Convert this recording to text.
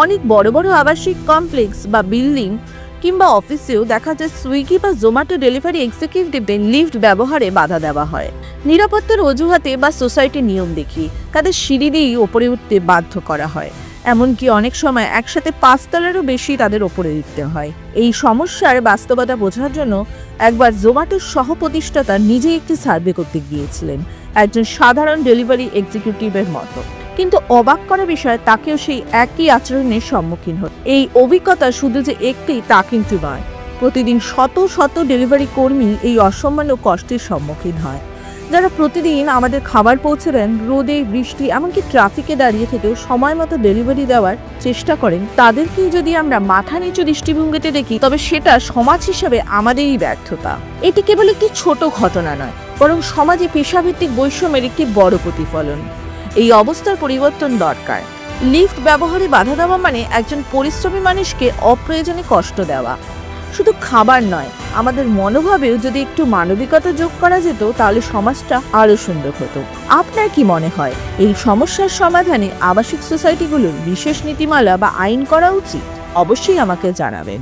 অনেক বড় বড় আবাসিক কমপ্লেক্স বা বিল্ডিং কিংবা অফিসেও দেখা যায় সুইগি বা জোম্যাটো ডেলিভারি এক্সিকিউটিভদের লিফট ব্যবহারে বাধা দেওয়া হয়। নিরাপত্তার অজুহাতে বা সোসাইটির নিয়ম দেখিয়ে তাদের সিঁড়ি দিয়েই ওপরে উঠতে বাধ্য করা হয়। এমনকি অনেক সময় একসাথে 5 তলারও বেশি তাদের ওপরে উঠতে হয়। এই সমস্যার বাস্তবতা বোঝার জন্য একবার জোম্যাটোর সহ প্রতিষ্ঠাতা নিজেই একটি সার্ভে করতে গিয়েছিলেন, একজন সাধারণ ডেলিভারি এক্সিকিউটিভের মতো। কিন্তু অবাক করা বিষয়, তাকেও সেই একই আচরণের সম্মুখীন হয়। এই অভিজ্ঞতা শুধু যে একটি তা কিন্তু নয়, প্রতিদিন শত শত ডেলিভারি কর্মী এই অসম্মান ও কষ্টের সম্মুখীন হয়। যারা প্রতিদিন আমাদের খাবার পৌঁছে দেন, রোদে বৃষ্টি এমনকি ট্রাফিকে দাঁড়িয়ে থেকেও সময় মতো ডেলিভারি দেওয়ার চেষ্টা করেন, তাদেরকেই যদি আমরা মাথা নিচু দৃষ্টিভঙ্গিতে দেখি, তবে সেটা সমাজ হিসেবে আমাদেরই ব্যর্থতা। এটি কেবল একটি ছোট ঘটনা নয়, বরং সমাজে পেশাভিত্তিক বৈষম্যের একটি বড় প্রতিফলন। এই অবস্থার পরিবর্তন দরকার। লিফট ব্যবহারে বাধা দেওয়া মানে একজন পরিশ্রমী মানুষকে অপ্রয়োজনে কষ্ট দেওয়া। শুধু খাবার নয়, আমাদের মনোভাবেও যদি একটু মানবিকতা যোগ করা যেত, তাহলে সমাজটা আরো সুন্দর হতো। আপনার কি মনে হয়, এই সমস্যার সমাধানে আবাসিক সোসাইটিগুলোর বিশেষ নীতিমালা বা আইন করা উচিত? অবশ্যই আমাকে জানাবেন।